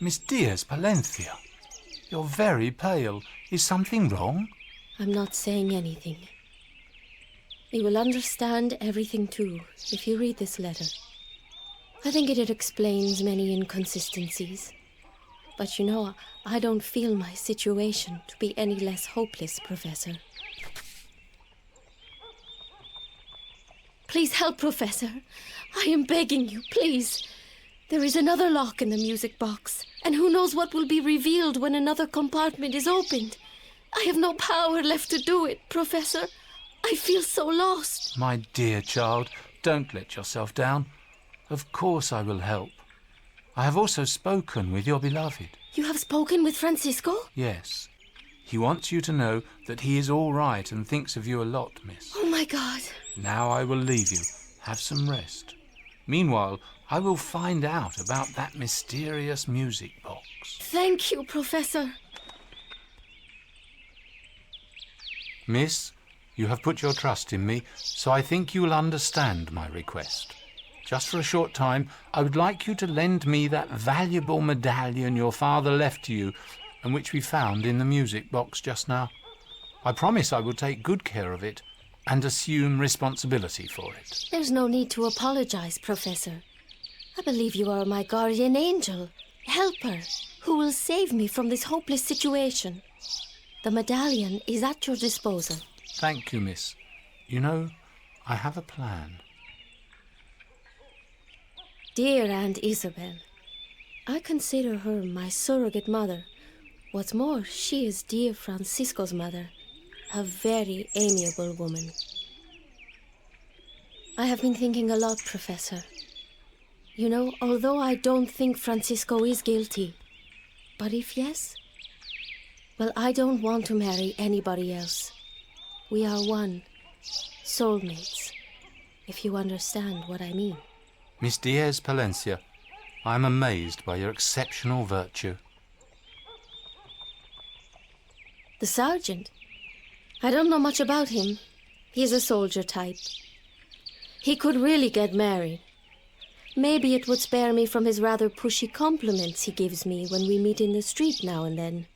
Miss Diaz Palencia, you're very pale. Is something wrong? I'm not saying anything. You will understand everything too if you read this letter. I think it explains many inconsistencies. But you know, I don't feel my situation to be any less hopeless, Professor. Please help, Professor. I am begging you, please. There is another lock in the music box, and who knows what will be revealed when another compartment is opened. I have no power left to do it, Professor. I feel so lost. My dear child, don't let yourself down. Of course I will help. I have also spoken with your beloved. You have spoken with Francisco? Yes. He wants you to know that he is all right and thinks of you a lot, miss. Oh, my God. Now I will leave you. Have some rest. Meanwhile, I will find out about that mysterious music box. Thank you, Professor. Miss, you have put your trust in me, so I think you will understand my request. Just for a short time, I would like you to lend me that valuable medallion your father left to you and which we found in the music box just now. I promise I will take good care of it and assume responsibility for it. There's no need to apologize, Professor. I believe you are my guardian angel, helper, who will save me from this hopeless situation. The medallion is at your disposal. Thank you, miss. You know, I have a plan. Dear Aunt Isabel, I consider her my surrogate mother. What's more, she is dear Francisco's mother, a very amiable woman. I have been thinking a lot, Professor. You know, although I don't think Francisco is guilty, but if yes, well, I don't want to marry anybody else. We are one, soulmates, if you understand what I mean. Miss Diaz Palencia, I am amazed by your exceptional virtue. The sergeant? I don't know much about him. He's a soldier type. He could really get married. Maybe it would spare me from his rather pushy compliments he gives me when we meet in the street now and then.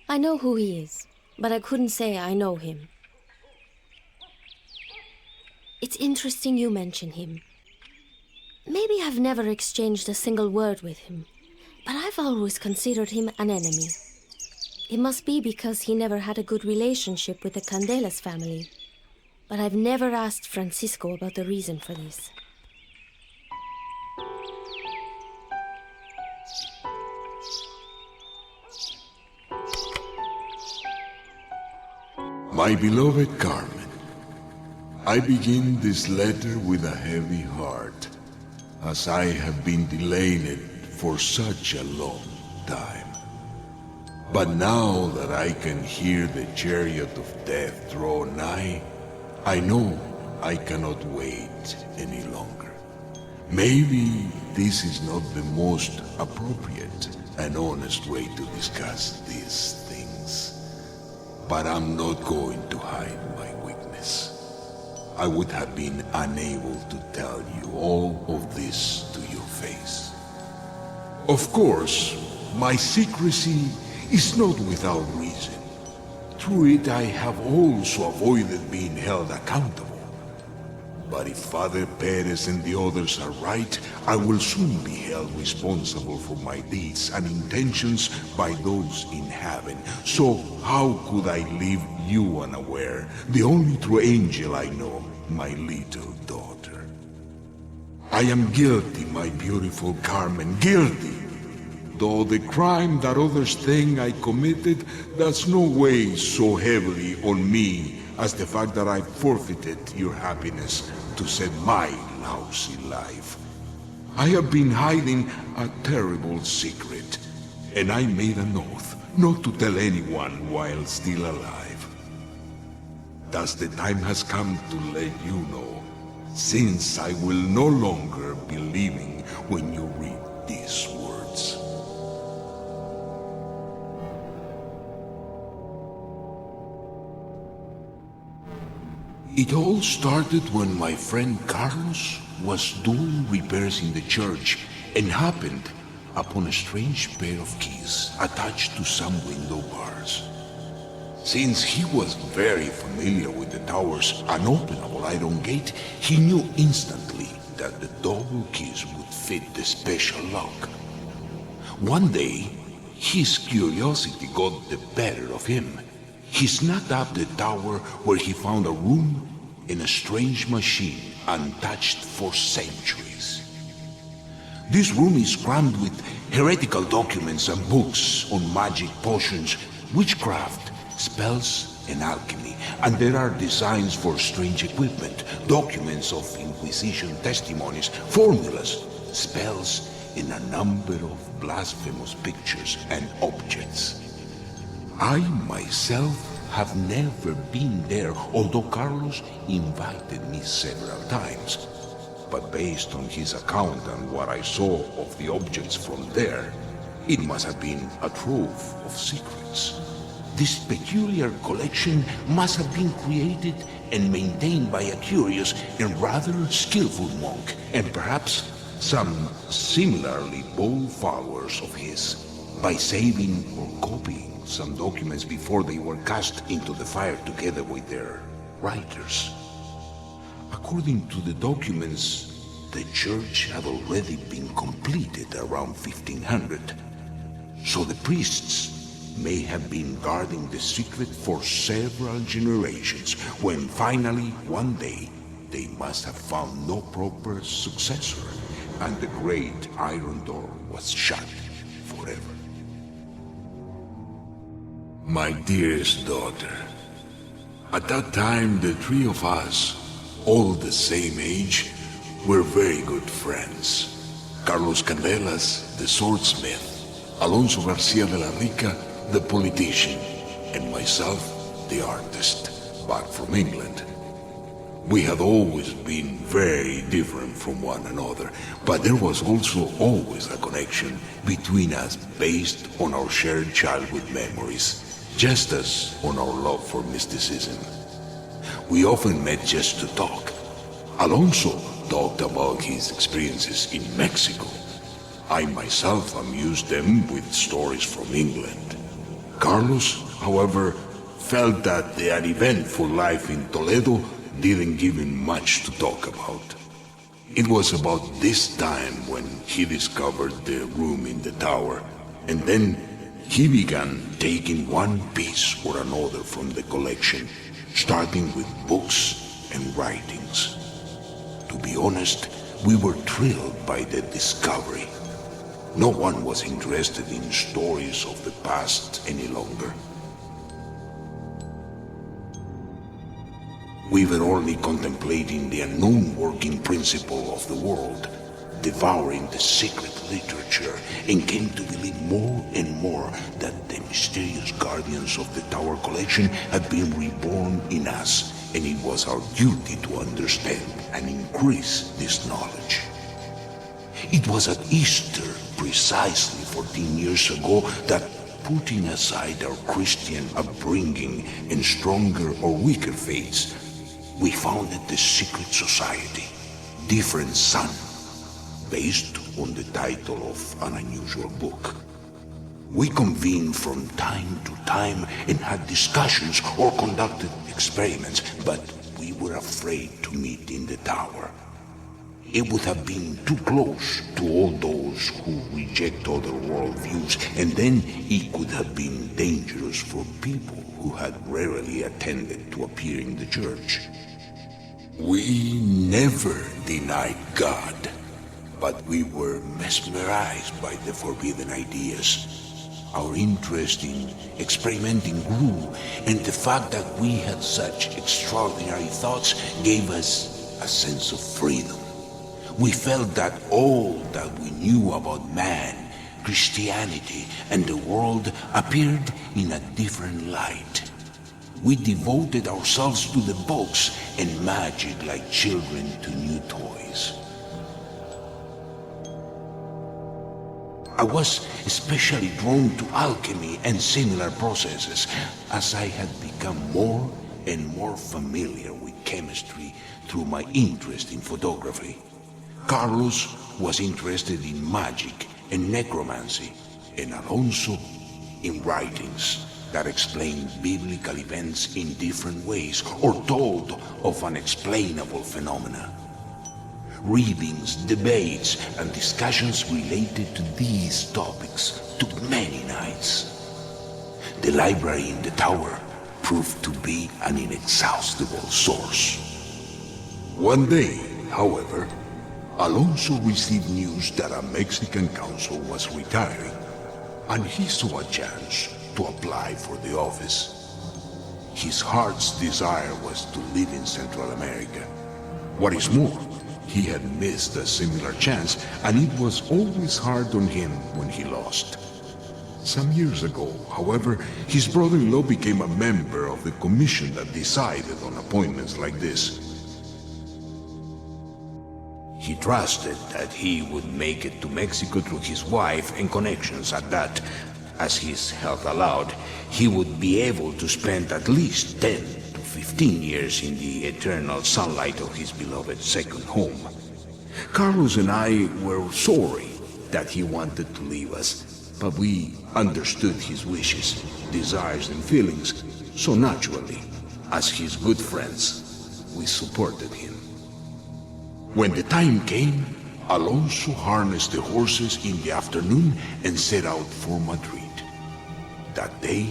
I know who he is, but I couldn't say I know him. It's interesting you mention him. Maybe I've never exchanged a single word with him, but I've always considered him an enemy. It must be because he never had a good relationship with the Candelas family. But I've never asked Francisco about the reason for this. My beloved Carmen, I begin this letter with a heavy heart, as I have been delaying it for such a long time. But now that I can hear the chariot of death draw nigh, I know I cannot wait any longer. Maybe this is not the most appropriate and honest way to discuss these things, but I'm not going to hide my weakness. I would have been unable to tell you all of this to your face. Of course, my secrecy is not without reason. Through it, I have also avoided being held accountable. But if Father Perez and the others are right, I will soon be held responsible for my deeds and intentions by those in heaven. So how could I leave you unaware, the only true angel I know, my little daughter? I am guilty, my beautiful Carmen, guilty. Though the crime that others think I committed does no weigh so heavily on me as the fact that I forfeited your happiness to save my lousy life. I have been hiding a terrible secret, and I made an oath not to tell anyone while still alive. Thus the time has come to let you know, since I will no longer be living when you read these words. It all started when my friend Carlos was doing repairs in the church and happened upon a strange pair of keys attached to some window bars. Since he was very familiar with the tower's unopenable iron gate, he knew instantly that the double keys would fit the special lock. One day, his curiosity got the better of him. He snuck up the tower where he found a room and a strange machine untouched for centuries. This room is crammed with heretical documents and books on magic potions, witchcraft, spells, and alchemy, and there are designs for strange equipment, documents of Inquisition testimonies, formulas, spells, and a number of blasphemous pictures and objects. I myself have never been there, although Carlos invited me several times. But based on his account and what I saw of the objects from there, it must have been a trove of secrets. This peculiar collection must have been created and maintained by a curious and rather skillful monk, and perhaps some similarly bold followers of his, by saving or copying some documents before they were cast into the fire together with their writers. According to the documents, the church had already been completed around 1500, so the priests may have been guarding the secret for several generations, when finally, one day, they must have found no proper successor, and the great iron door was shut forever. My dearest daughter, at that time the three of us, all the same age, were very good friends. Carlos Candelas, the swordsmith, Alonso Garcia de la Rica, the politician, and myself, the artist, back from England. We had always been very different from one another, but there was also always a connection between us based on our shared childhood memories, just as on our love for mysticism. We often met just to talk. Alonso talked about his experiences in Mexico. I myself amused them with stories from England. Carlos, however, felt that the uneventful life in Toledo didn't give him much to talk about. It was about this time when he discovered the room in the tower, and then he began taking one piece or another from the collection, starting with books and writings. To be honest, we were thrilled by the discovery. No one was interested in stories of the past any longer. We were only contemplating the unknown working principle of the world, devouring the secret literature, and came to believe more and more that the mysterious guardians of the Tower collection had been reborn in us, and it was our duty to understand and increase this knowledge. It was at Easter, precisely 14 years ago, that, putting aside our Christian upbringing and stronger or weaker faiths, we founded the secret society, Different Sun, based on the title of an unusual book. We convened from time to time and had discussions or conducted experiments, but we were afraid to meet in the tower. It would have been too close to all those who reject other worldviews, and then it could have been dangerous for people who had rarely attended to appear in the church. We never denied God, but we were mesmerized by the forbidden ideas. Our interest in experimenting grew, and the fact that we had such extraordinary thoughts gave us a sense of freedom. We felt that all that we knew about man, Christianity, and the world appeared in a different light. We devoted ourselves to the books and magic like children to new toys. I was especially drawn to alchemy and similar processes, as I had become more and more familiar with chemistry through my interest in photography. Carlos was interested in magic and necromancy, and Alonso in writings that explained biblical events in different ways or told of unexplainable phenomena. Readings, debates, and discussions related to these topics took many nights. The library in the tower proved to be an inexhaustible source. One day, however, Alonso received news that a Mexican consul was retiring, and he saw a chance to apply for the office. His heart's desire was to live in Central America. What is more, he had missed a similar chance, and it was always hard on him when he lost. Some years ago, however, his brother-in-law became a member of the commission that decided on appointments like this. He trusted that he would make it to Mexico through his wife and connections, and that, as his health allowed, he would be able to spend at least 10 to 15 years in the eternal sunlight of his beloved second home. Carlos and I were sorry that he wanted to leave us, but we understood his wishes, desires, and feelings, so naturally, as his good friends, we supported him. When the time came, Alonso harnessed the horses in the afternoon and set out for Madrid. That day,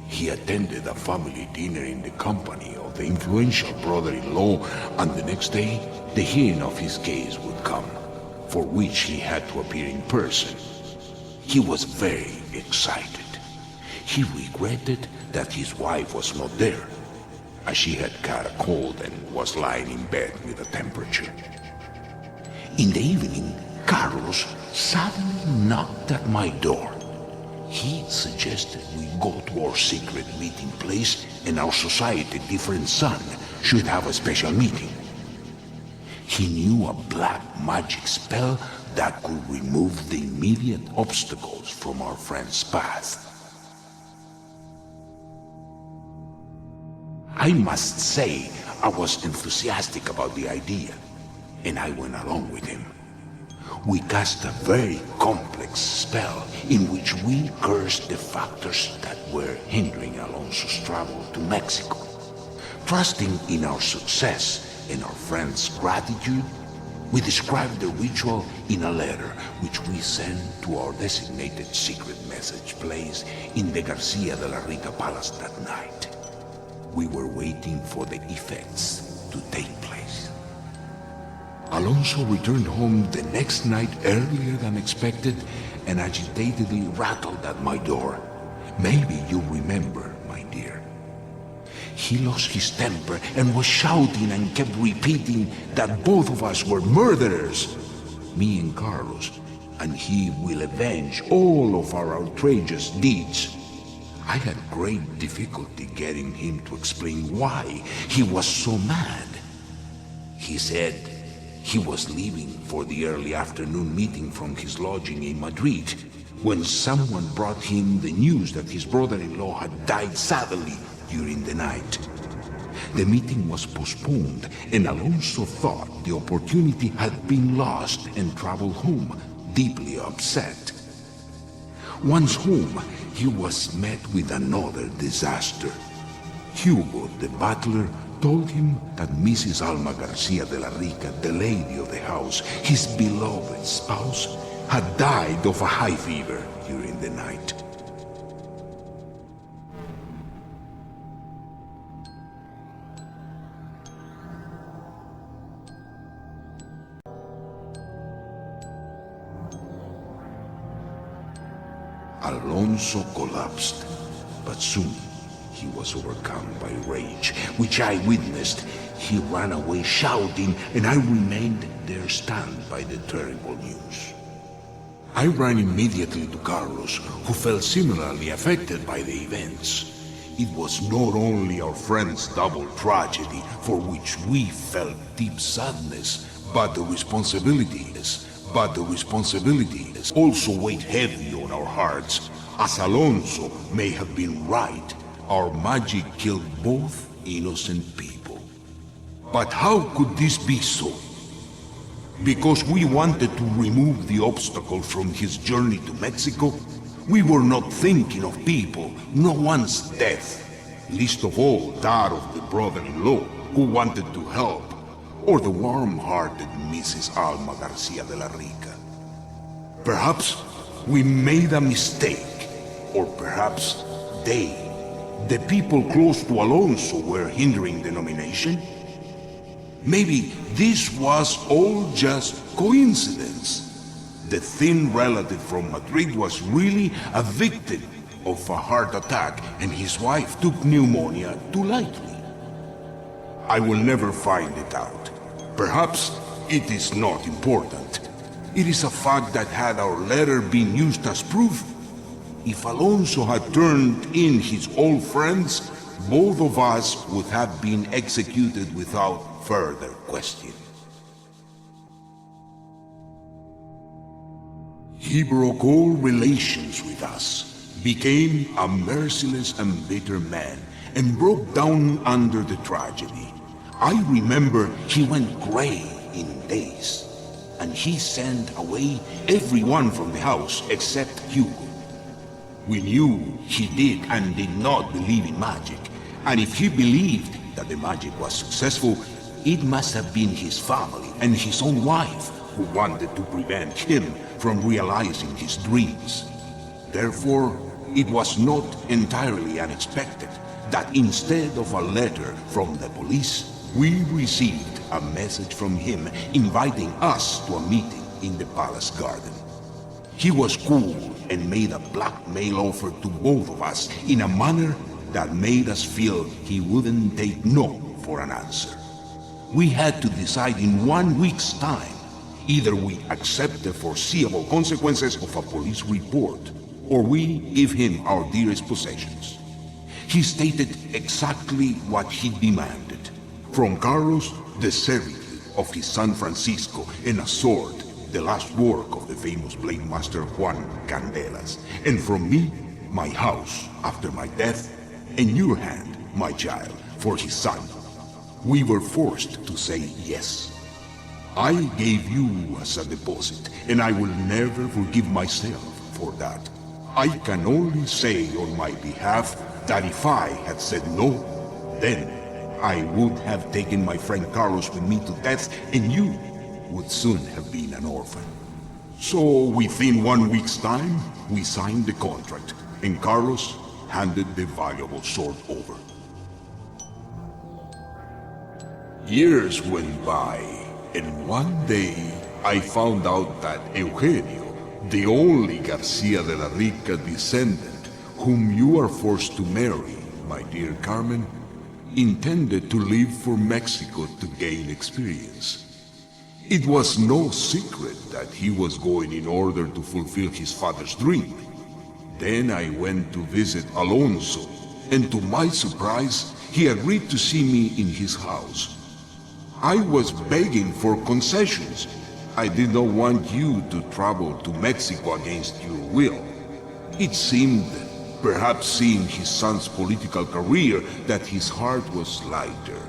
he attended a family dinner in the company of the influential brother-in-law, and the next day, the hearing of his case would come, for which he had to appear in person. He was very excited. He regretted that his wife was not there, as she had caught a cold and was lying in bed with a temperature. In the evening, Carlos suddenly knocked at my door. He suggested we go to our secret meeting place and our society different son should have a special meeting. He knew a black magic spell that could remove the immediate obstacles from our friend's path. I must say I was enthusiastic about the idea, and I went along with him. We cast a very complex spell in which we cursed the factors that were hindering Alonso's travel to Mexico. Trusting in our success and our friend's gratitude, we described the ritual in a letter which we sent to our designated secret message place in the Garcia de la Rica Palace that night. We were waiting for the effects to take place. Alonso returned home the next night earlier than expected and agitatedly rattled at my door. Maybe you remember, my dear. He lost his temper and was shouting and kept repeating that both of us were murderers, me and Carlos, and he will avenge all of our outrageous deeds. I had great difficulty getting him to explain why he was so mad. He said he was leaving for the early afternoon meeting from his lodging in Madrid when someone brought him the news that his brother-in-law had died suddenly during the night. The meeting was postponed, and Alonso thought the opportunity had been lost and traveled home, deeply upset. Once home, he was met with another disaster. Hugo, the butler, told him that Mrs. Alma Garcia de la Rica, the lady of the house, his beloved spouse, had died of a high fever during the night. Alonso collapsed, but soon he was overcome by rage, which I witnessed. He ran away shouting, and I remained there stunned by the terrible news. I ran immediately to Carlos, who felt similarly affected by the events. It was not only our friend's double tragedy for which we felt deep sadness, but the responsibilities also weighed heavy on our hearts. As Alonso may have been right, our magic killed both innocent people. But how could this be so? Because we wanted to remove the obstacle from his journey to Mexico, we were not thinking of people, no one's death, least of all that of the brother-in-law who wanted to help, or the warm-hearted Mrs. Alma Garcia de la Rica. Perhaps we made a mistake, or perhaps they, the people close to Alonso, were hindering the nomination. Maybe this was all just coincidence. The thin relative from Madrid was really a victim of a heart attack, and his wife took pneumonia too lightly. I will never find it out. Perhaps it is not important. It is a fact that had our letter been used as proof, if Alonso had turned in his old friends, both of us would have been executed without further question. He broke all relations with us, became a merciless and bitter man, and broke down under the tragedy. I remember he went gray in days, and he sent away everyone from the house except Hugo. We knew he did and did not believe in magic, and if he believed that the magic was successful, it must have been his family and his own wife who wanted to prevent him from realizing his dreams. Therefore, it was not entirely unexpected that instead of a letter from the police, we received a message from him inviting us to a meeting in the palace garden. He was cool and made a blackmail offer to both of us in a manner that made us feel he wouldn't take no for an answer. We had to decide in 1 week's time. Either we accept the foreseeable consequences of a police report, or we give him our dearest possessions. He stated exactly what he demanded. From Carlos, the servitude of his son Francisco, and a sword, the last work of the famous blade master Juan Candelas. And from me, my house after my death, and your hand, my child, for his son. We were forced to say yes. I gave you as a deposit, and I will never forgive myself for that. I can only say on my behalf that if I had said no, then I would have taken my friend Carlos with me to death, and you would soon have been an orphan. So within 1 week's time, we signed the contract, and Carlos handed the valuable sword over. Years went by, and one day I found out that Eugenio, the only Garcia de la Rica descendant whom you are forced to marry, my dear Carmen, intended to leave for Mexico to gain experience. It was no secret that he was going in order to fulfill his father's dream. Then I went to visit Alonso, and to my surprise, he agreed to see me in his house. I was begging for concessions. I did not want you to travel to Mexico against your will. It seemed, perhaps seeing his son's political career, that his heart was lighter.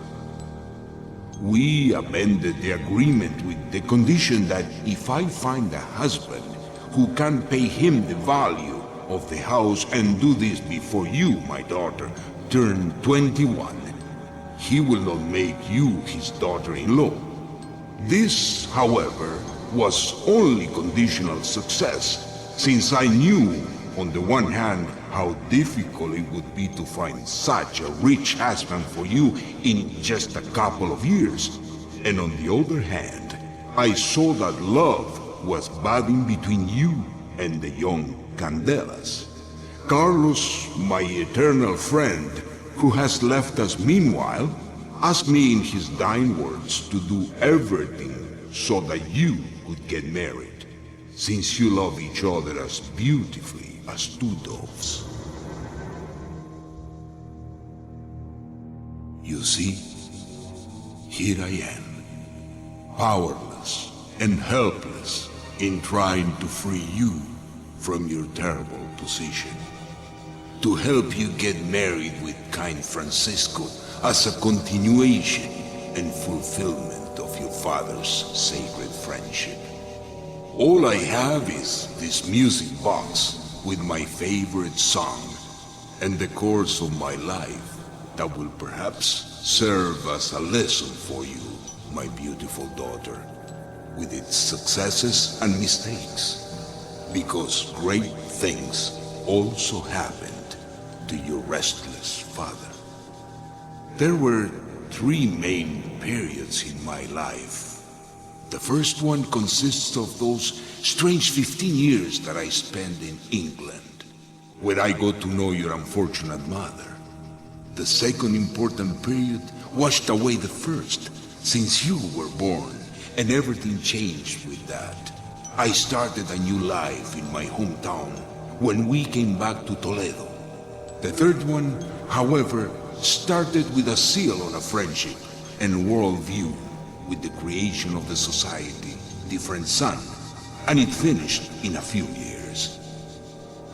We amended the agreement with the condition that if I find a husband who can pay him the value of the house and do this before you, my daughter, turn 21, he will not make you his daughter-in-law. This, however, was only conditional success, since I knew, on the one hand, how difficult it would be to find such a rich husband for you in just a couple of years, and on the other hand, I saw that love was budding between you and the young Candelas. Carlos, my eternal friend, who has left us meanwhile, asked me in his dying words to do everything so that you could get married, since you love each other as beautifully as two doves. You see, here I am, powerless and helpless in trying to free you from your terrible position. To help you get married with kind Francisco as a continuation and fulfillment of your father's sacred friendship. All I have is this music box with my favorite song and the course of my life that will perhaps serve as a lesson for you, my beautiful daughter, with its successes and mistakes, because great things also happened to your restless father. There were 3 main periods in my life. The first one consists of those strange 15 years that I spent in England, where I got to know your unfortunate mother. The second important period washed away the first, since you were born, and everything changed with that. I started a new life in my hometown when we came back to Toledo. The third one, however, started with a seal on a friendship and worldview with the creation of the society, Different Sun, and it finished in a few years.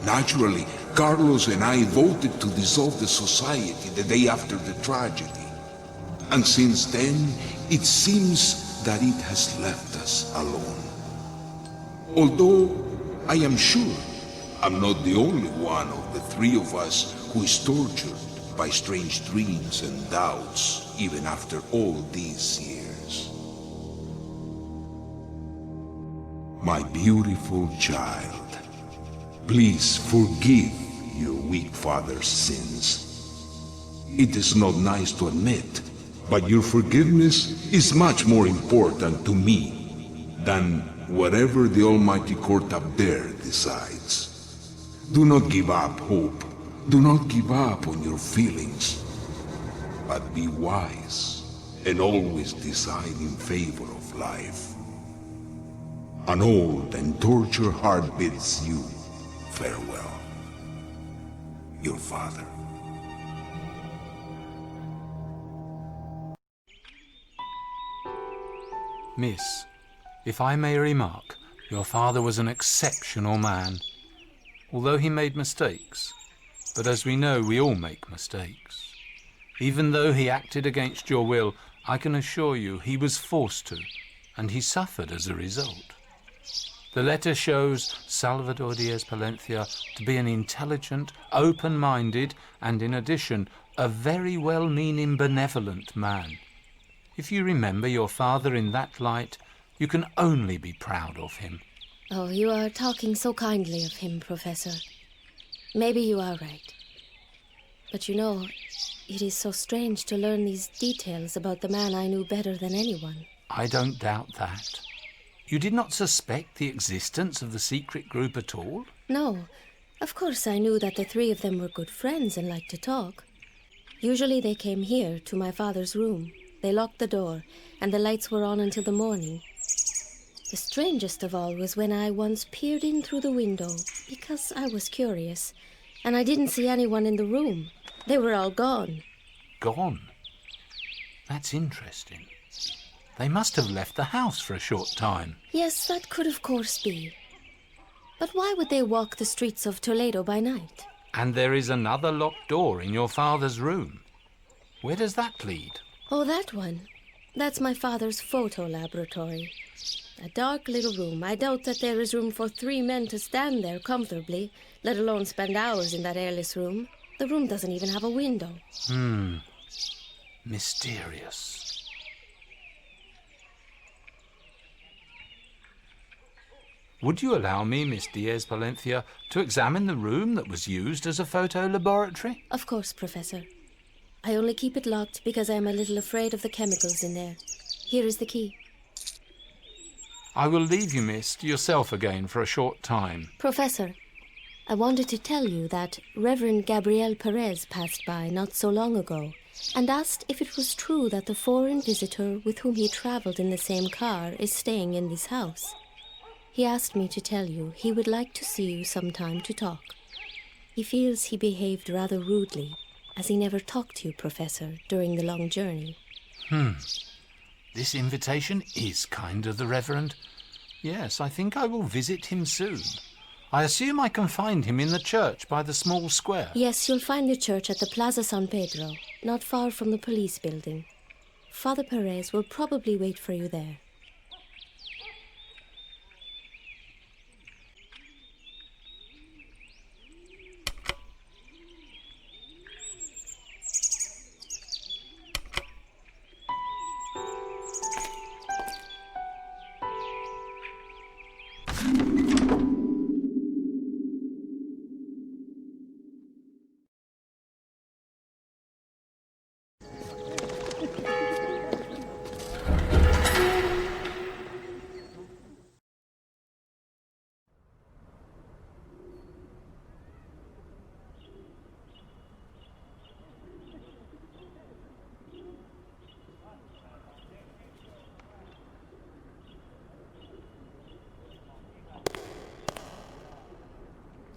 Naturally, Carlos and I voted to dissolve the society the day after the tragedy. And since then, it seems that it has left us alone. Although I am sure I'm not the only one of the 3 of us who is tortured by strange dreams and doubts even after all these years. My beautiful child, please forgive your weak father's sins. It is not nice to admit, but your forgiveness is much more important to me than whatever the Almighty Court up there decides. Do not give up hope. Do not give up on your feelings. But be wise and always decide in favor of life. An old and tortured heart bids you farewell. Your father. Miss, if I may remark, your father was an exceptional man, although he made mistakes. But as we know, we all make mistakes. Even though he acted against your will, I can assure you he was forced to, and he suffered as a result. The letter shows Salvador Diaz Palencia to be an intelligent, open-minded, and in addition, a very well-meaning, benevolent man. If you remember your father in that light, you can only be proud of him. Oh, you are talking so kindly of him, Professor. Maybe you are right. But you know, it is so strange to learn these details about the man I knew better than anyone. I don't doubt that. You did not suspect the existence of the secret group at all? No. Of course I knew that the 3 of them were good friends and liked to talk. Usually they came here, to my father's room. They locked the door, and the lights were on until the morning. The strangest of all was when I once peered in through the window, because I was curious, and I didn't see anyone in the room. They were all gone. Gone? That's interesting. They must have left the house for a short time. Yes, that could of course be. But why would they walk the streets of Toledo by night? And there is another locked door in your father's room. Where does that lead? Oh, that one. That's my father's photo laboratory. A dark little room. I doubt that there is room for 3 men to stand there comfortably, let alone spend hours in that airless room. The room doesn't even have a window. Mysterious. Would you allow me, Miss Diaz Palencia, to examine the room that was used as a photo laboratory? Of course, Professor. I only keep it locked because I am a little afraid of the chemicals in there. Here is the key. I will leave you, miss, to yourself again for a short time. Professor, I wanted to tell you that Reverend Gabriel Perez passed by not so long ago and asked if it was true that the foreign visitor with whom he traveled in the same car is staying in this house. He asked me to tell you he would like to see you sometime to talk. He feels he behaved rather rudely, as he never talked to you, Professor, during the long journey. This invitation is kind of the Reverend. Yes, I think I will visit him soon. I assume I can find him in the church by the small square. Yes, you'll find the church at the Plaza San Pedro, not far from the police building. Father Perez will probably wait for you there.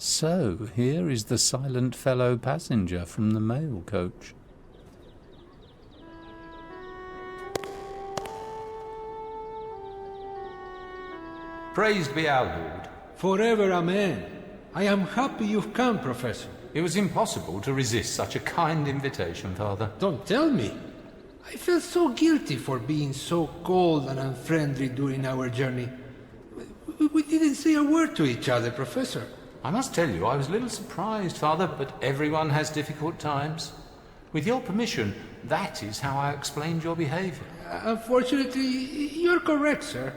So, here is the silent fellow passenger from the mail coach. Praised be our Lord. Forever, amen. I am happy you've come, Professor. It was impossible to resist such a kind invitation, Father. Don't tell me. I felt so guilty for being so cold and unfriendly during our journey. We didn't say a word to each other, Professor. I must tell you, I was a little surprised, Father, but everyone has difficult times. With your permission, that is how I explained your behavior. Unfortunately, you're correct, sir.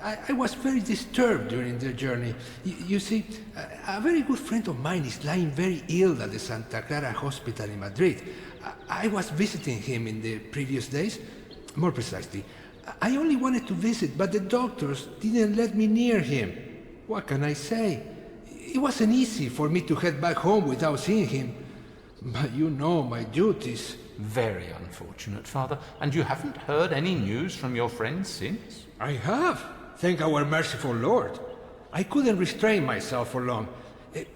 I was very disturbed during the journey. You see, a very good friend of mine is lying very ill at the Santa Clara Hospital in Madrid. I was visiting him in the previous days. More precisely, I only wanted to visit, but the doctors didn't let me near him. What can I say? It wasn't easy for me to head back home without seeing him. But you know my duties. Very unfortunate, Father. And you haven't heard any news from your friends since? I have. Thank our merciful Lord. I couldn't restrain myself for long.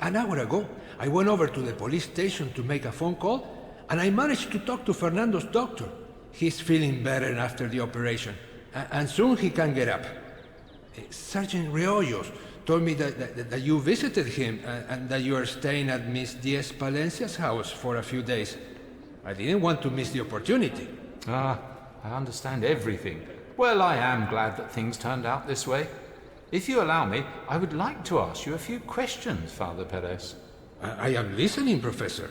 An hour ago, I went over to the police station to make a phone call, and I managed to talk to Fernando's doctor. He's feeling better after the operation, and soon he can get up. Sergeant Reollos told me that you visited him and that you are staying at Miss Diez Palencia's house for a few days. I didn't want to miss the opportunity. I understand everything. Well, I am glad that things turned out this way. If you allow me, I would like to ask you a few questions, Father Perez. I am listening, Professor.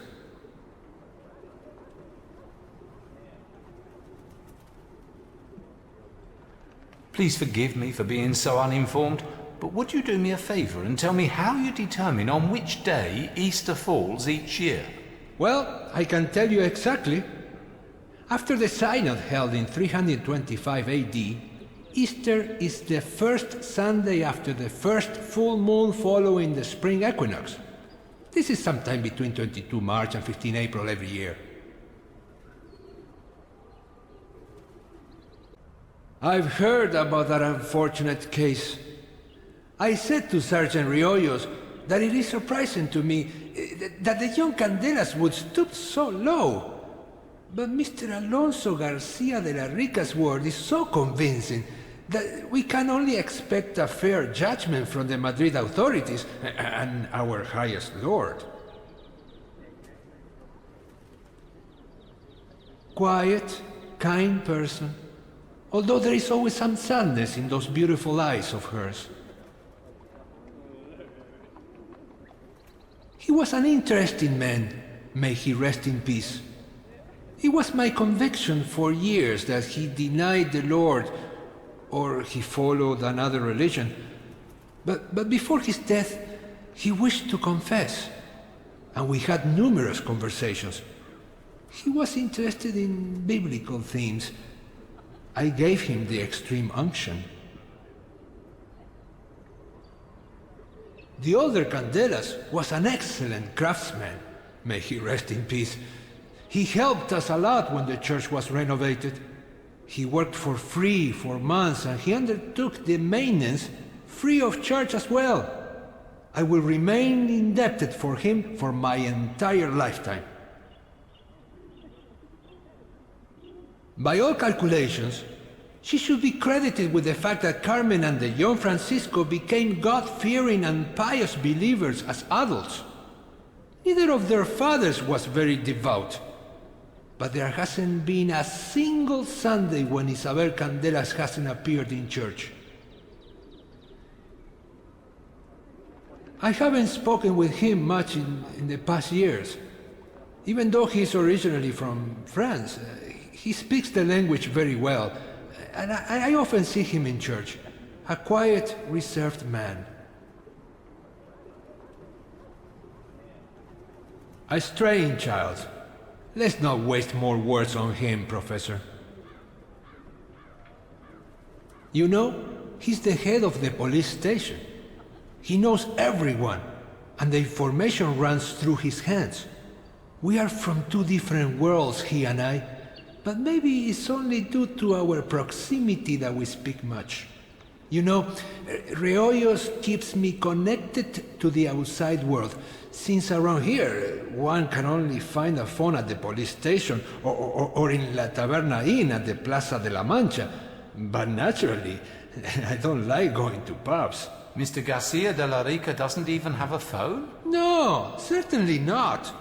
Please forgive me for being so uninformed, but would you do me a favor and tell me how you determine on which day Easter falls each year? Well, I can tell you exactly. After the synod held in 325 AD, Easter is the first Sunday after the first full moon following the spring equinox. This is sometime between 22 March and 15 April every year. I've heard about that unfortunate case. I said to Sergeant Riollos that it is surprising to me that the young Candelas would stoop so low. But Mr. Alonso Garcia de la Rica's word is so convincing that we can only expect a fair judgment from the Madrid authorities and our highest lord. Quiet, kind person, although there is always some sadness in those beautiful eyes of hers. He was an interesting man, may he rest in peace. It was my conviction for years that he denied the Lord, or he followed another religion. But before his death, he wished to confess, and we had numerous conversations. He was interested in biblical themes. I gave him the extreme unction. The older Candelas was an excellent craftsman, may he rest in peace. He helped us a lot when the church was renovated. He worked for free for months, and he undertook the maintenance free of charge as well. I will remain indebted for him for my entire lifetime. By all calculations, she should be credited with the fact that Carmen and the young Francisco became God-fearing and pious believers as adults. Neither of their fathers was very devout. but there hasn't been a single Sunday when Isabel Candelas hasn't appeared in church. I haven't spoken with him much in the past years. Even though he's originally from France, he speaks the language very well, and I often see him in church. A quiet, reserved man. A strange child. Let's not waste more words on him, Professor. You know, he's the head of the police station. He knows everyone, and the information runs through his hands. We are from two different worlds, he and I, but maybe it's only due to our proximity that we speak much. You know, Reollos keeps me connected to the outside world, since around here one can only find a phone at the police station or in La Taberna Inn at the Plaza de la Mancha. But naturally, I don't like going to pubs. Mr. Garcia de la Rica doesn't even have a phone? No, certainly not.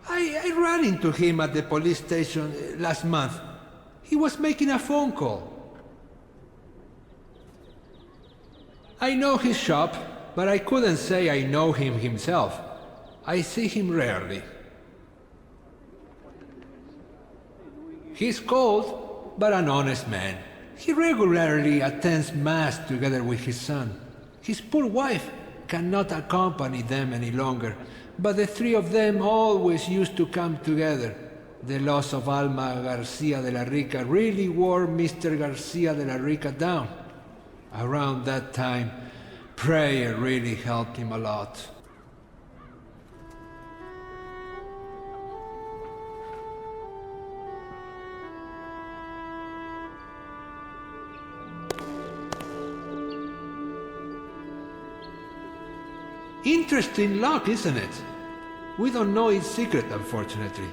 I ran into him at the police station last month. He was making a phone call. I know his shop, but I couldn't say I know him himself. I see him rarely. He's cold, but an honest man. He regularly attends Mass together with his son. His poor wife cannot accompany them any longer, but the three of them always used to come together. The loss of Alma Garcia de la Rica really wore Mr. Garcia de la Rica down. Around that time, prayer really helped him a lot. Interesting luck, isn't it? We don't know its secret, unfortunately.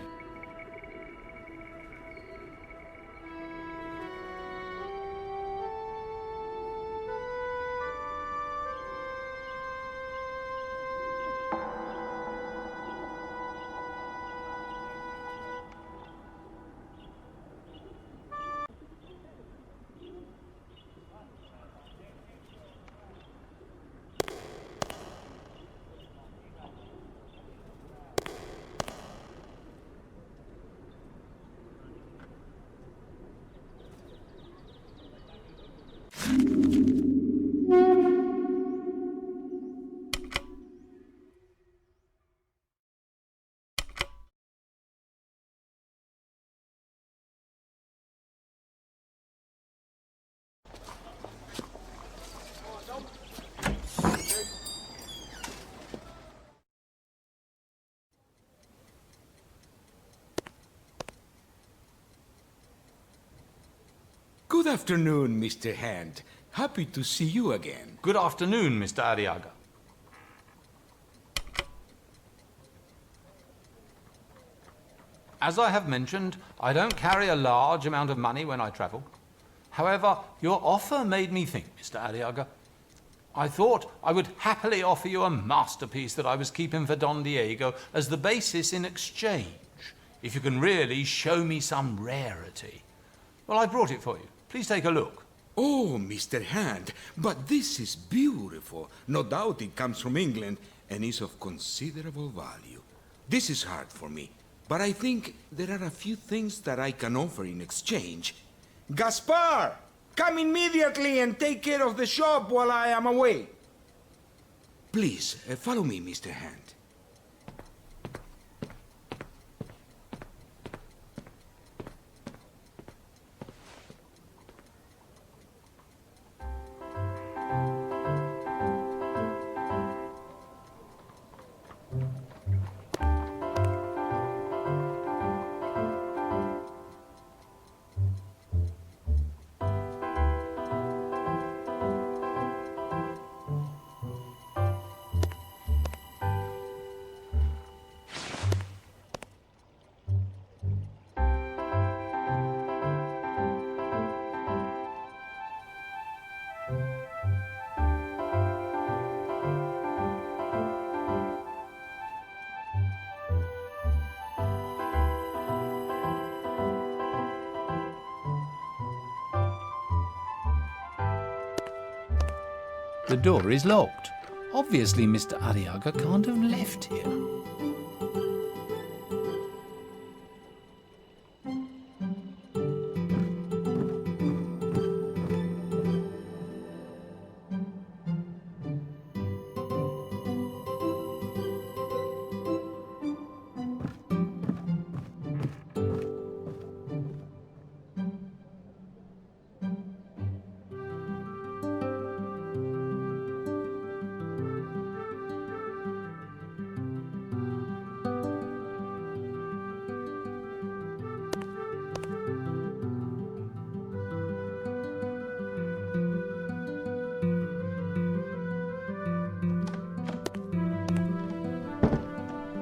Good afternoon, Mr. Hand. Happy to see you again. Good afternoon, Mr. Arriaga. As I have mentioned, I don't carry a large amount of money when I travel. However, your offer made me think, Mr. Arriaga. I thought I would happily offer you a masterpiece that I was keeping for Don Diego as the basis in exchange, if you can really show me some rarity. Well, I brought it for you. Please take a look. Oh, Mr. Hand, but this is beautiful. No doubt it comes from England and is of considerable value. This is hard for me, but I think there are a few things that I can offer in exchange. Gaspar! Come immediately and take care of the shop while I am away. Please, follow me, Mr. Hand. The door is locked. Obviously, Mr. Arriaga can't have left here.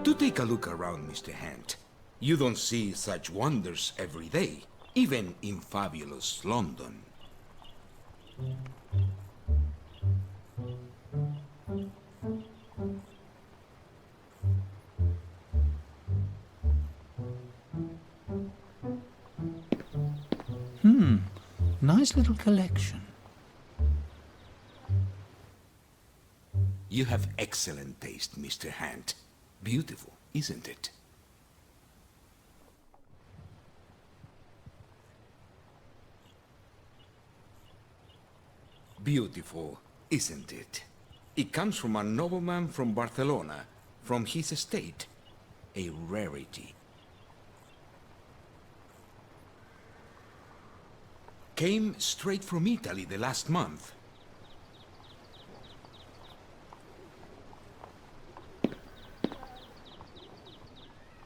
Do take a look around, Mr. Hand. You don't see such wonders every day, even in fabulous London. Nice little collection. You have excellent taste, Mr. Hand. Beautiful, isn't it? Beautiful, isn't it? It comes from a nobleman from Barcelona, from his estate. A rarity. Came straight from Italy the last month.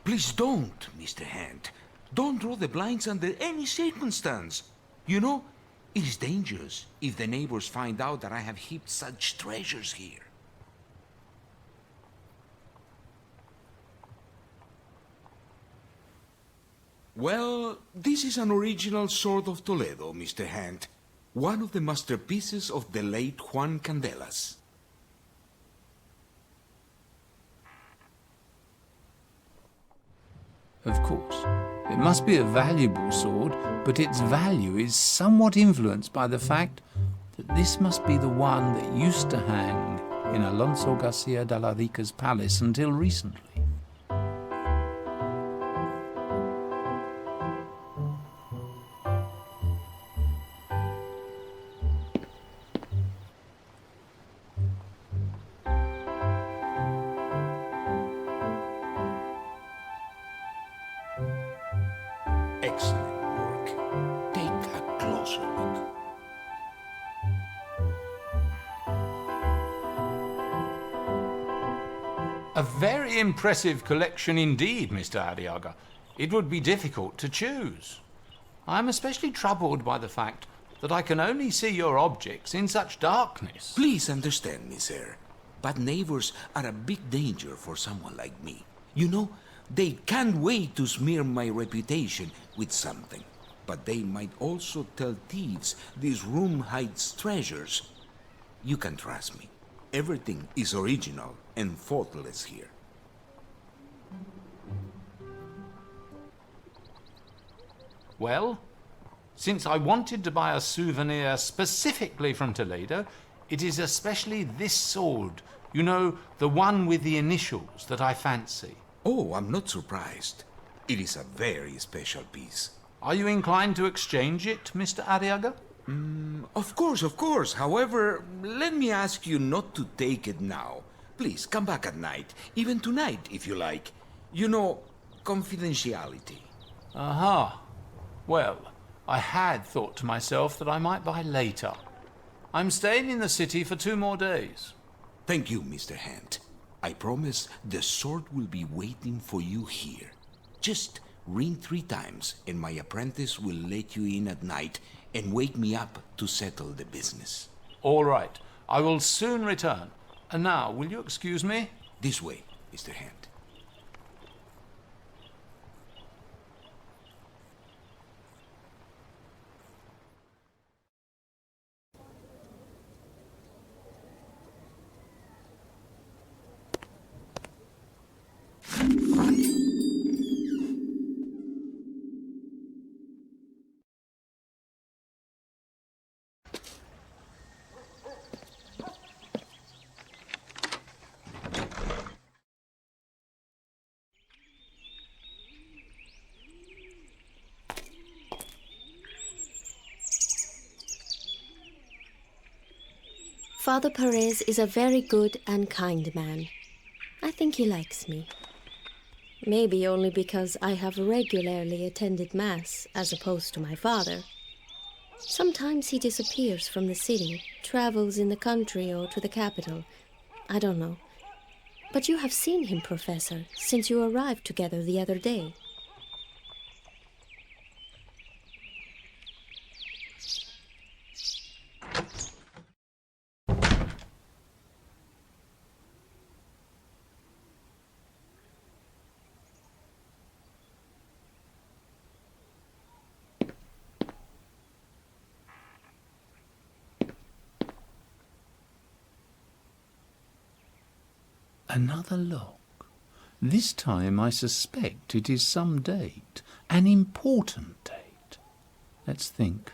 Please don't, Mr. Hand. Don't draw the blinds under any circumstance. You know, it is dangerous if the neighbors find out that I have heaped such treasures here. Well, this is an original sword of Toledo, Mr. Hand. One of the masterpieces of the late Juan Candelas. Of course, it must be a valuable sword, but its value is somewhat influenced by the fact that this must be the one that used to hang in Alonso Garcia de la Rica's palace until recently. Excellent work. Take a closer look. A very impressive collection indeed, Mr. Arriaga. It would be difficult to choose. I am especially troubled by the fact that I can only see your objects in such darkness. Please understand me, sir. Bad neighbors are a big danger for someone like me. You know, they can't wait to smear my reputation with something. But they might also tell thieves this room hides treasures. You can trust me. Everything is original and faultless here. Well, since I wanted to buy a souvenir specifically from Toledo, it is especially this sword, you know, the one with the initials, that I fancy. Oh, I'm not surprised. It is a very special piece. Are you inclined to exchange it, Mr. Arriaga? Of course. However, let me ask you not to take it now. Please, come back at night. Even tonight, if you like. You know, confidentiality. Aha. Well, I had thought to myself that I might buy later. I'm staying in the city for 2 more days. Thank you, Mr. Hand. I promise the sword will be waiting for you here. Just ring 3 times, and my apprentice will let you in at night and wake me up to settle the business. All right. I will soon return. And now, will you excuse me? This way, Mr. Hand. Father Perez is a very good and kind man. I think he likes me. Maybe only because I have regularly attended Mass as opposed to my father. Sometimes he disappears from the city, travels in the country or to the capital. I don't know. But you have seen him, Professor, since you arrived together the other day. Another lock. This time I suspect it is some date, an important date. Let's think.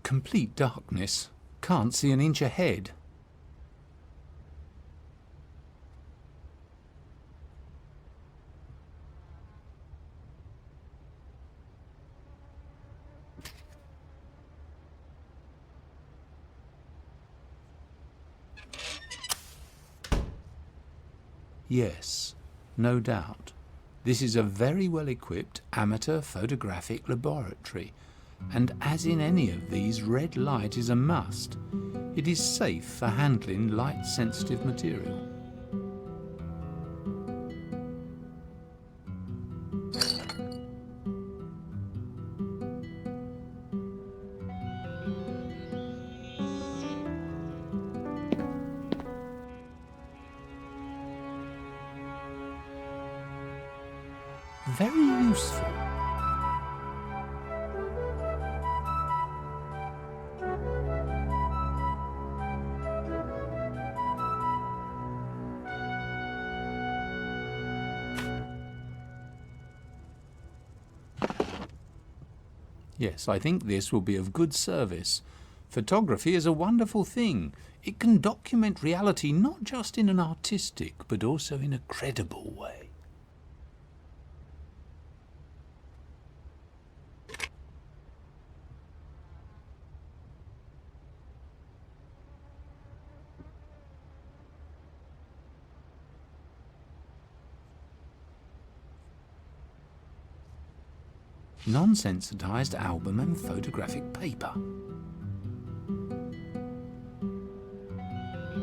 Complete darkness. Can't see an inch ahead. Yes, no doubt. This is a very well-equipped amateur photographic laboratory, and as in any of these, red light is a must. It is safe for handling light-sensitive material. Very useful. Yes, I think this will be of good service. Photography is a wonderful thing. It can document reality not just in an artistic, but also in a credible way. Non-sensitized album and photographic paper.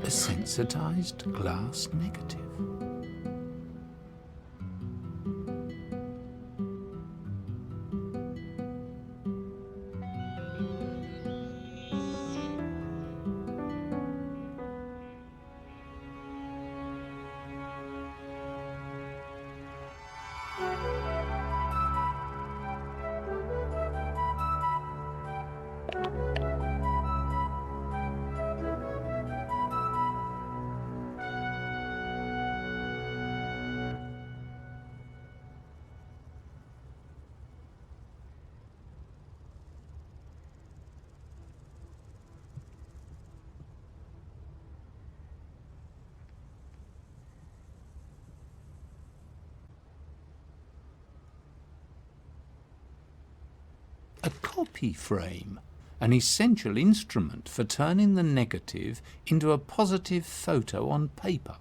A sensitized glass negative. A copy frame, an essential instrument for turning the negative into a positive photo on paper.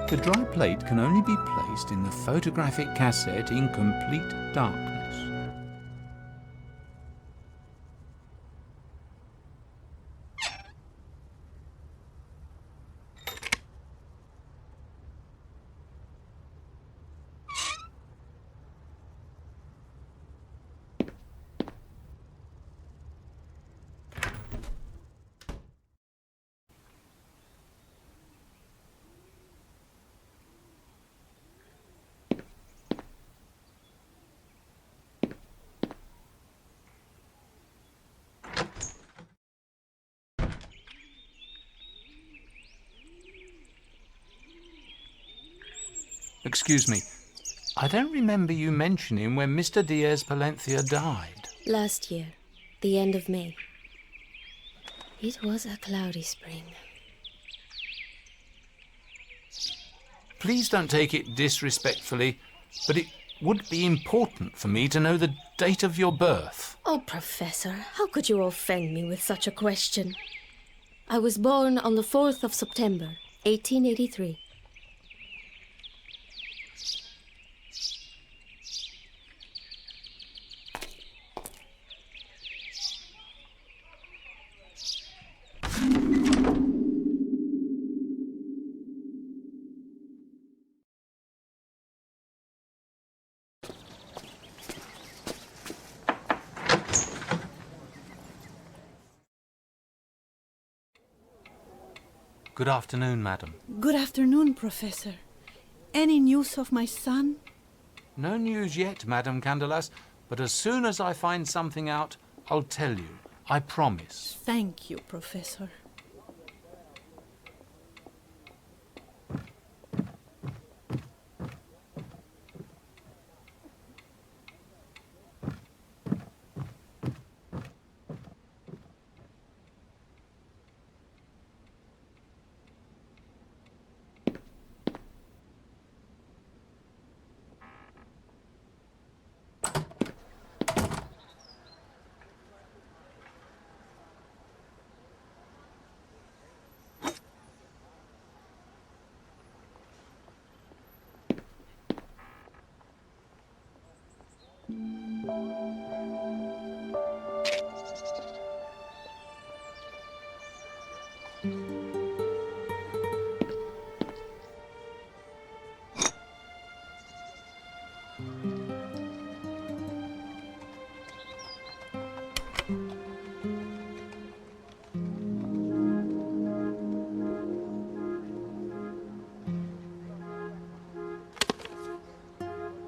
The dry plate can only be placed in the photographic cassette in complete darkness. Excuse me, I don't remember you mentioning when Mr. Diaz Palencia died. Last year, the end of May. It was a cloudy spring. Please don't take it disrespectfully, but it would be important for me to know the date of your birth. Oh, Professor, how could you offend me with such a question? I was born on the 4th of September, 1883. Good afternoon, madam. Good afternoon, Professor. Any news of my son? No news yet, Madam Candelas, but as soon as I find something out, I'll tell you. I promise. Thank you, Professor.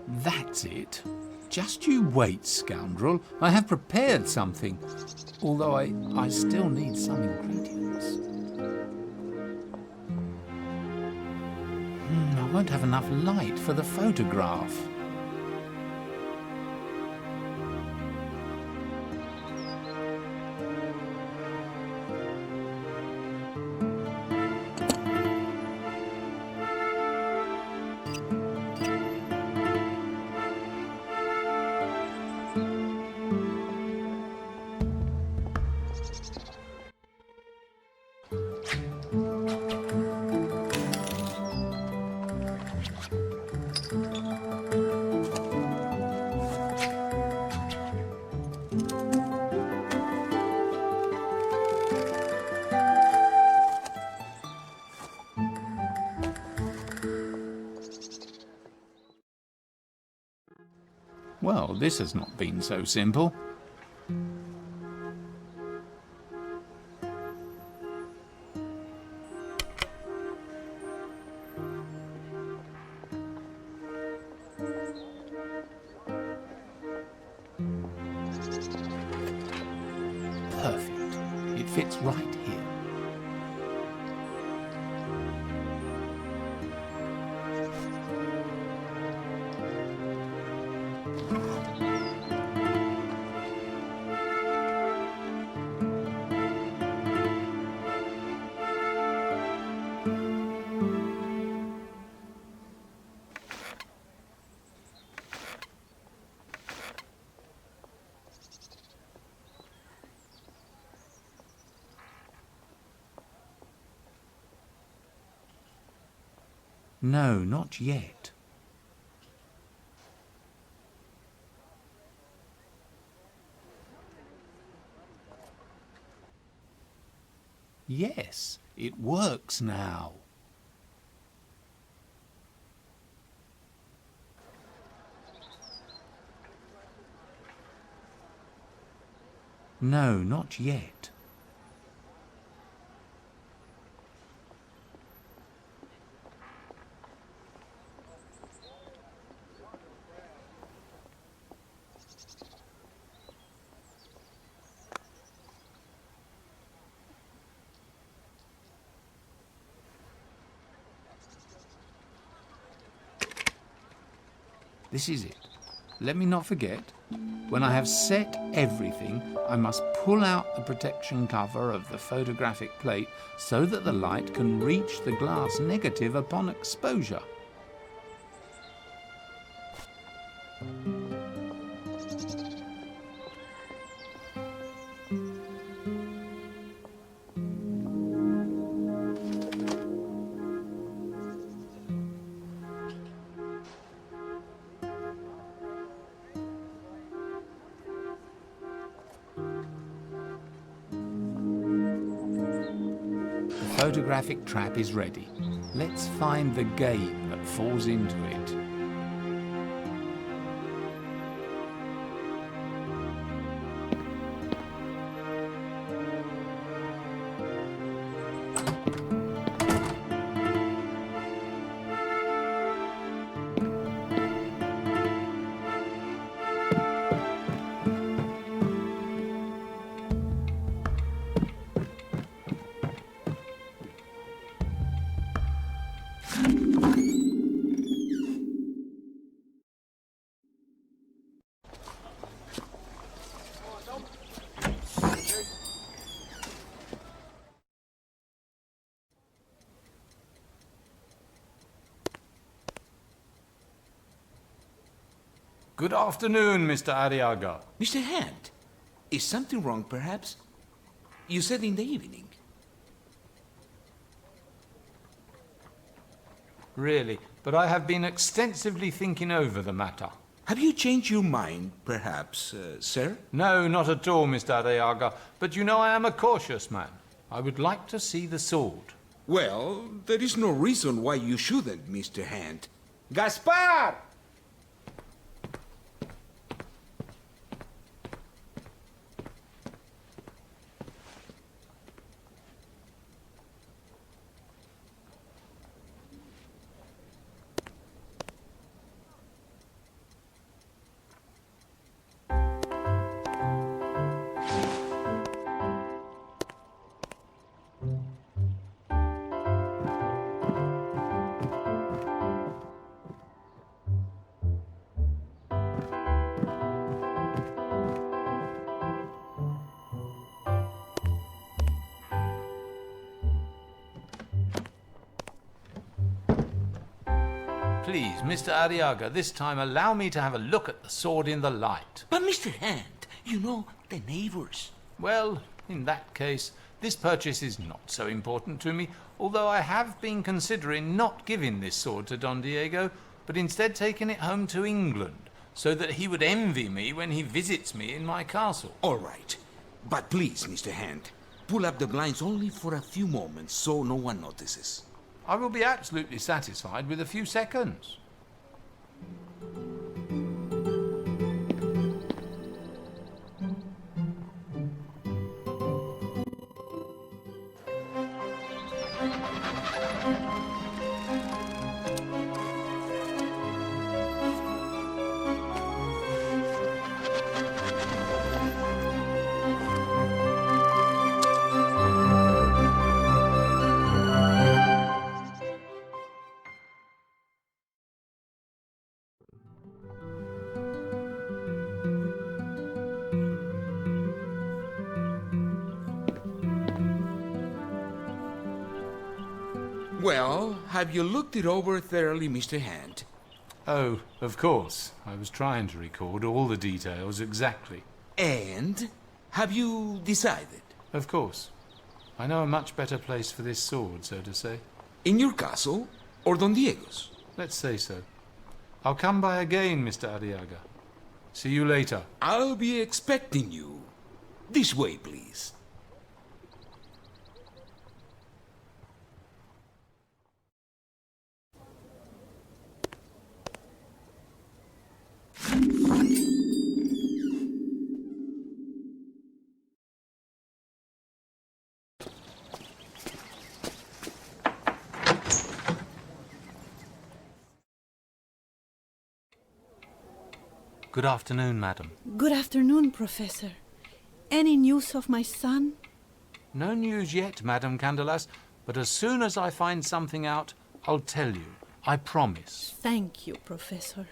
That's it. Just you wait, scoundrel. I have prepared something, although I still need some ingredients. I won't have enough light for the photograph. Well, this has not been so simple. Perfect. It fits right here. No, not yet. Yes, it works now. No, not yet. This is it. Let me not forget. When I have set everything, I must pull out the protection cover of the photographic plate so that the light can reach the glass negative upon exposure. The photographic trap is ready. Let's find the game that falls into it. Good afternoon, Mr. Arriaga. Mr. Hand, is something wrong, perhaps? You said in the evening. Really, but I have been extensively thinking over the matter. Have you changed your mind, perhaps, sir? No, not at all, Mr. Arriaga. But you know I am a cautious man. I would like to see the sword. Well, there is no reason why you shouldn't, Mr. Hand. Gaspar! Please, Mr. Arriaga, this time allow me to have a look at the sword in the light. But, Mr. Hand, you know, the neighbors. Well, in that case, this purchase is not so important to me, although I have been considering not giving this sword to Don Diego, but instead taking it home to England, so that he would envy me when he visits me in my castle. All right. But please, Mr. Hand, pull up the blinds only for a few moments so no one notices. I will be absolutely satisfied with a few seconds. Well, have you looked it over thoroughly, Mr. Hand? Oh, of course. I was trying to record all the details exactly. And have you decided? Of course. I know a much better place for this sword, so to say. In your castle? Or Don Diego's? Let's say so. I'll come by again, Mr. Arriaga. See you later. I'll be expecting you. This way, please. Good afternoon, madam. Good afternoon, Professor. Any news of my son? No news yet, Madam Candelas, but as soon as I find something out, I'll tell you. I promise. Thank you, Professor.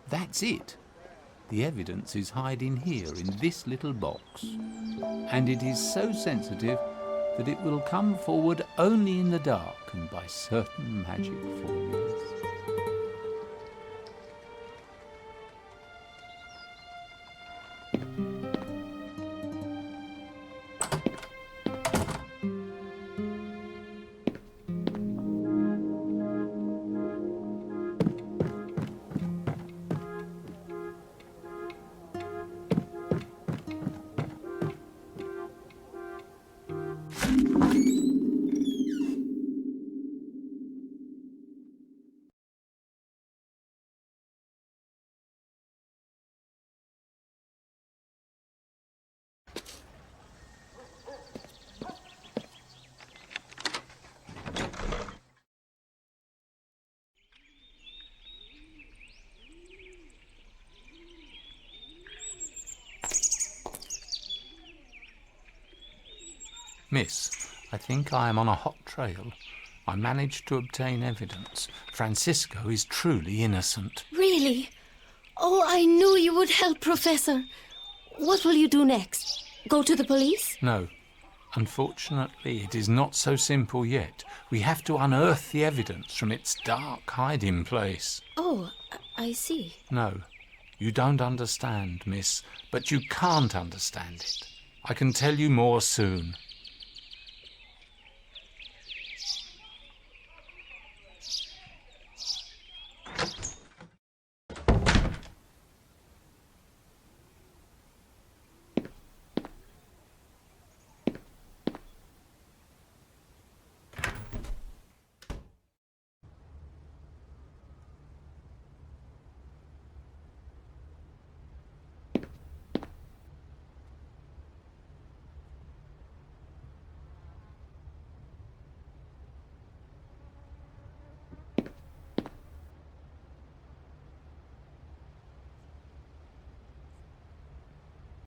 That's it. The evidence is hiding here in this little box. And it is so sensitive that it will come forward only in the dark and by certain magic formulas. Miss, I think I am on a hot trail. I managed to obtain evidence. Francisco is truly innocent. Really? Oh, I knew you would help, Professor. What will you do next? Go to the police? No. Unfortunately, it is not so simple yet. We have to unearth the evidence from its dark hiding place. Oh, I see. No, you don't understand, miss, but you can't understand it. I can tell you more soon.